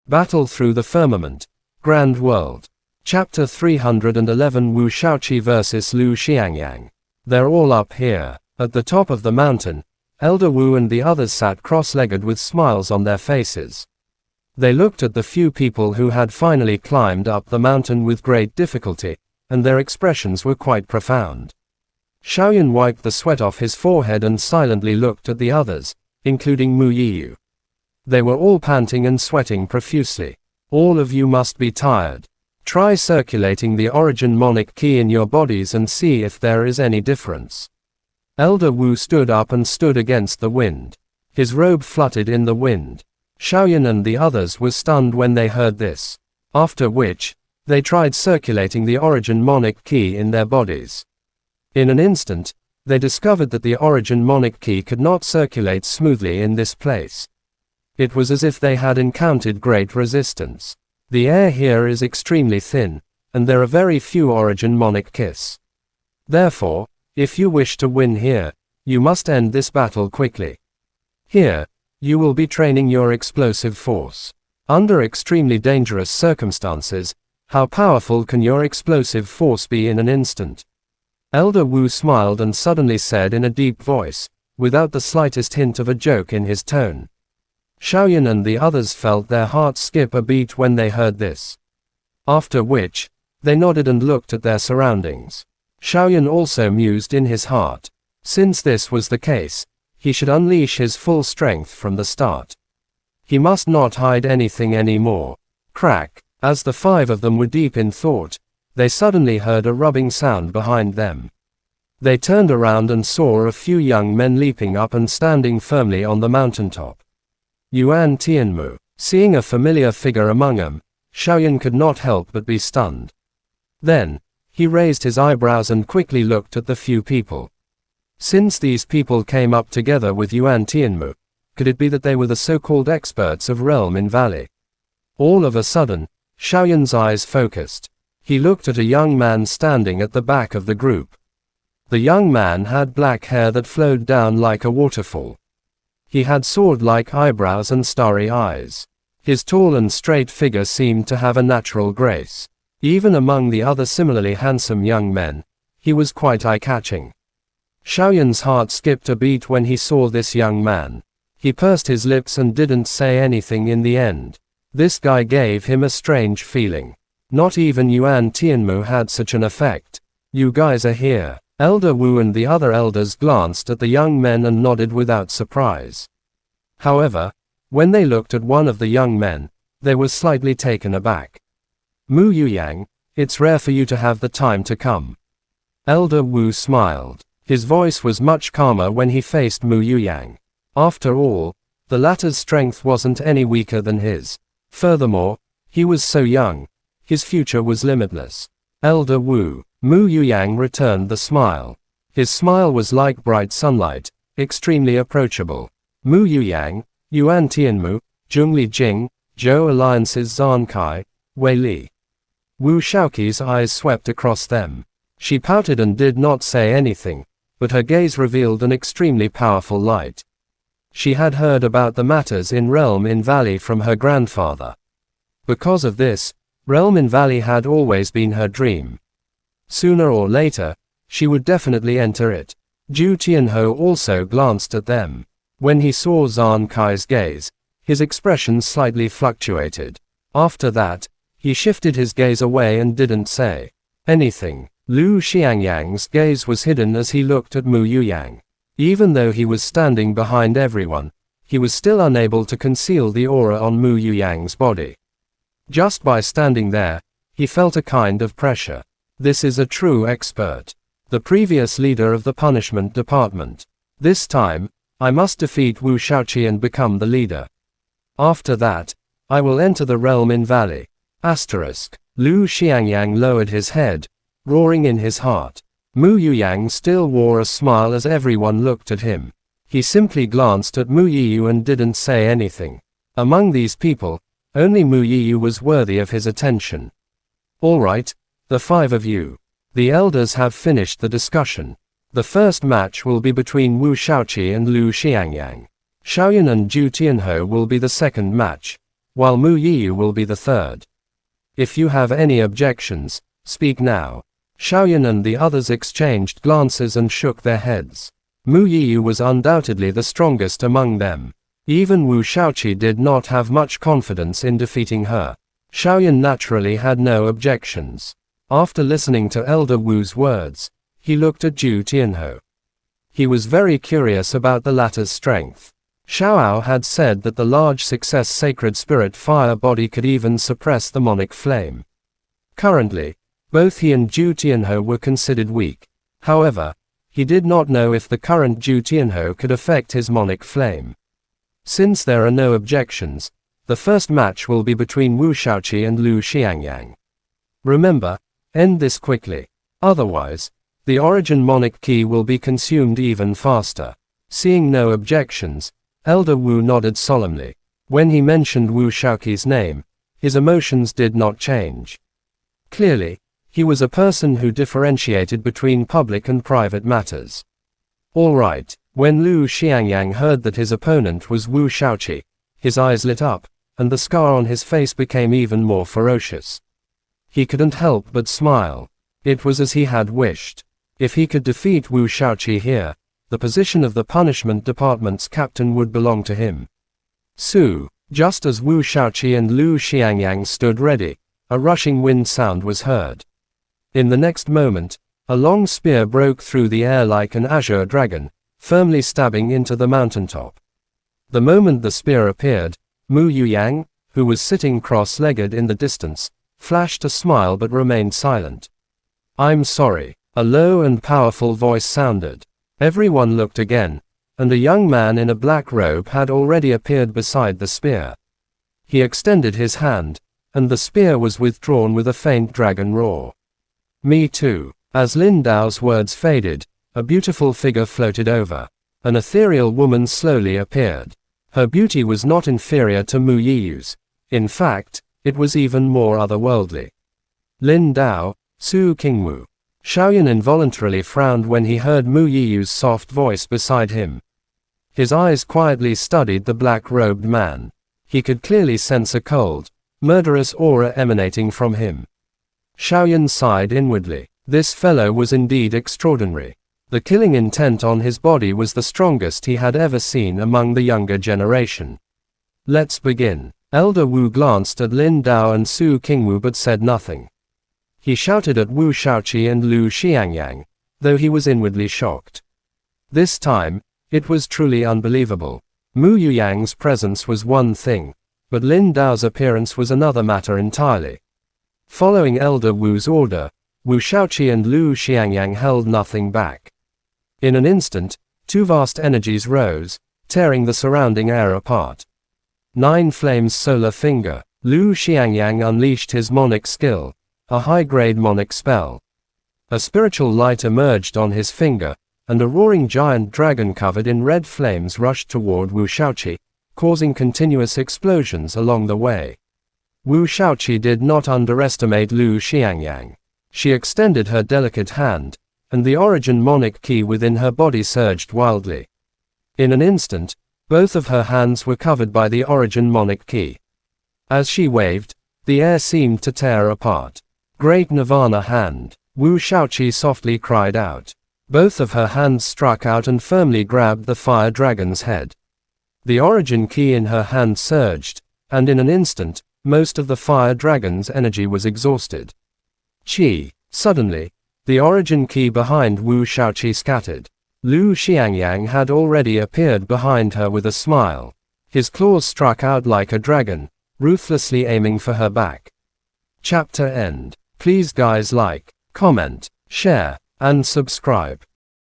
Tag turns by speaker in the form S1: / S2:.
S1: Battle through the firmament. Grand World. Chapter 311 Wu Shaoqi vs Lu Xiangyang. They're all up here, at the top of the mountain. Elder Wu and the others sat cross-legged with smiles on their faces. They looked at the few people who had finally climbed up the mountain with great difficulty, and their expressions were quite profound. Xiaoyan wiped the sweat off his forehead and silently looked at the others, including Mu Yiyu. They were all panting and sweating profusely. All of you must be tired. Try circulating the origin monic key in your bodies and see if there is any difference. Elder Wu stood up and stood against the wind. His robe fluttered in the wind. Xiaoyan and the others were stunned when they heard this. After which, they tried circulating the origin monic key in their bodies. In an instant, they discovered that the origin monic key could not circulate smoothly in this place. It was as if they had encountered great resistance. The air here is extremely thin, and there are very few origin monic keys. Therefore, if you wish to win here, you must end this battle quickly. Here, you will be training your explosive force. Under extremely dangerous circumstances, how powerful can your explosive force be in an instant? Elder Wu smiled and suddenly said in a deep voice, without the slightest hint of a joke in his tone. Xiaoyan and the others felt their hearts skip a beat when they heard this. After which, they nodded and looked at their surroundings. Xiaoyan also mused in his heart. Since this was the case, he should unleash his full strength from the start. He must not hide anything anymore. Crack! As the five of them were deep in thought, they suddenly heard a rubbing sound behind them. They turned around and saw a few young men leaping up and standing firmly on the mountaintop. Yuan Tianmu. Seeing a familiar figure among them, Xiaoyan could not help but be stunned. Then, he raised his eyebrows and quickly looked at the few people. Since these people came up together with Yuan Tianmu, could it be that they were the so-called experts of Realm in Valley? All of a sudden, Xiaoyan's eyes focused. He looked at a young man standing at the back of the group. The young man had black hair that flowed down like a waterfall. He had sword-like eyebrows and starry eyes. His tall and straight figure seemed to have a natural grace. Even among the other similarly handsome young men, he was quite eye-catching. Xiaoyan's heart skipped a beat when he saw this young man. He pursed his lips and didn't say anything in the end. This guy gave him a strange feeling. Not even Yuan Tianmu had such an effect. You guys are here. Elder Wu and the other elders glanced at the young men and nodded without surprise. However, when they looked at one of the young men, they were slightly taken aback. Mu Yuyang, it's rare for you to have the time to come. Elder Wu smiled. His voice was much calmer when he faced Mu Yuyang. After all, the latter's strength wasn't any weaker than his. Furthermore, he was so young. His future was limitless. Elder Wu. Mu Yuyang returned the smile. His smile was like bright sunlight, extremely approachable. Mu Yuyang, Yuan Tianmu, Zhongli Jing, Zhou Alliance's Zhan Kai, Wei Li. Wu Shaoqi's eyes swept across them. She pouted and did not say anything, but her gaze revealed an extremely powerful light. She had heard about the matters in Realm in Valley from her grandfather. Because of this, Realm in Valley had always been her dream. Sooner or later, she would definitely enter it. Zhu Tianho also glanced at them. When he saw Zhan Kai's gaze, his expression slightly fluctuated. After that, he shifted his gaze away and didn't say anything. Lu Xiangyang's gaze was hidden as he looked at Mu Yuyang. Even though he was standing behind everyone, he was still unable to conceal the aura on Mu Yuyang's body. Just by standing there, he felt a kind of pressure. This is a true expert. The previous leader of the punishment department. This time, I must defeat Wu Shaoqi and become the leader. After that, I will enter the realm in Valley. Asterisk. Lu Xiangyang lowered his head, roaring in his heart. Mu Yuyang still wore a smile as everyone looked at him. He simply glanced at Mu Yiyu and didn't say anything. Among these people, only Mu Yiyu was worthy of his attention. All right, the five of you. The elders have finished the discussion. The first match will be between Wu Shaoqi and Lu Xiangyang. Xiaoyan and Zhu Tianho will be the second match. while Mu Yiyu will be the third. If you have any objections, speak now. Xiaoyan and the others exchanged glances and shook their heads. Mu Yiyu was undoubtedly the strongest among them. Even Wu Shaoqi did not have much confidence in defeating her. Xiaoyan naturally had no objections. After listening to Elder Wu's words, he looked at Zhu Tianhou. He was very curious about the latter's strength. Xiaoao had said that the large success sacred spirit fire body could even suppress the monic flame. Currently, both he and Zhu Tianhou were considered weak. However, he did not know if the current Zhu Tianhou could affect his monic flame. Since there are no objections, the first match will be between Wu Shaoqi and Lu Xiangyang. Remember, end this quickly. Otherwise, the origin monic key will be consumed even faster. Seeing no objections, Elder Wu nodded solemnly. When he mentioned Wu Shaoqi's name, his emotions did not change. Clearly, he was a person who differentiated between public and private matters. All right, when Lu Xiangyang heard that his opponent was Wu Shaoqi, his eyes lit up, and the scar on his face became even more ferocious. He couldn't help but smile. It was as he had wished. If he could defeat Wu Shaoqi here, the position of the punishment department's captain would belong to him. Just as Wu Shaoqi and Lu Xiangyang stood ready, a rushing wind sound was heard. In the next moment, a long spear broke through the air like an azure dragon, firmly stabbing into the mountaintop. The moment the spear appeared, Mu Yuyang, who was sitting cross-legged in the distance, flashed a smile but remained silent. "I'm sorry," a low and powerful voice sounded. Everyone looked again, and a young man in a black robe had already appeared beside the spear. He extended his hand, and the spear was withdrawn with a faint dragon roar. "Me too." As Lin Dao's words faded, a beautiful figure floated over. An ethereal woman slowly appeared. Her beauty was not inferior to Mu Yiyu's. In fact, it was even more otherworldly. Lin Dao, Su Qingwu. Xiaoyan involuntarily frowned when he heard Mu Yiyu's soft voice beside him. His eyes quietly studied the black-robed man. He could clearly sense a cold, murderous aura emanating from him. Xiaoyan sighed inwardly. This fellow was indeed extraordinary. The killing intent on his body was the strongest he had ever seen among the younger generation. "Let's begin." Elder Wu glanced at Lin Dao and Su Qingwu but said nothing. He shouted at Wu Shaoqi and Lu Xiangyang, though he was inwardly shocked. This time, it was truly unbelievable. Mu Yuyang's presence was one thing, but Lin Dao's appearance was another matter entirely. Following Elder Wu's order, Wu Shaoqi and Lu Xiangyang held nothing back. In an instant, two vast energies rose, tearing the surrounding air apart. 9 Flames Solar Finger. Lu Xiangyang unleashed his monic skill, a high-grade monic spell. A spiritual light emerged on his finger, and a roaring giant dragon covered in red flames rushed toward Wu Shaoqi, causing continuous explosions along the way. Wu Shaoqi did not underestimate Lu Xiangyang. She extended her delicate hand, and the origin monic key within her body surged wildly. In an instant, both of her hands were covered by the origin monic key. As she waved, the air seemed to tear apart. "Great Nirvana hand!" Wu Shaoqi softly cried out. Both of her hands struck out and firmly grabbed the fire dragon's head. The origin key in her hand surged, and in an instant, most of the fire dragon's energy was exhausted. Suddenly, the origin key behind Wu Shaoqi scattered. Lu Xiangyang had already appeared behind her with a smile. His claws struck out like a dragon, ruthlessly aiming for her back. Chapter end. Please guys like, comment, share, and subscribe.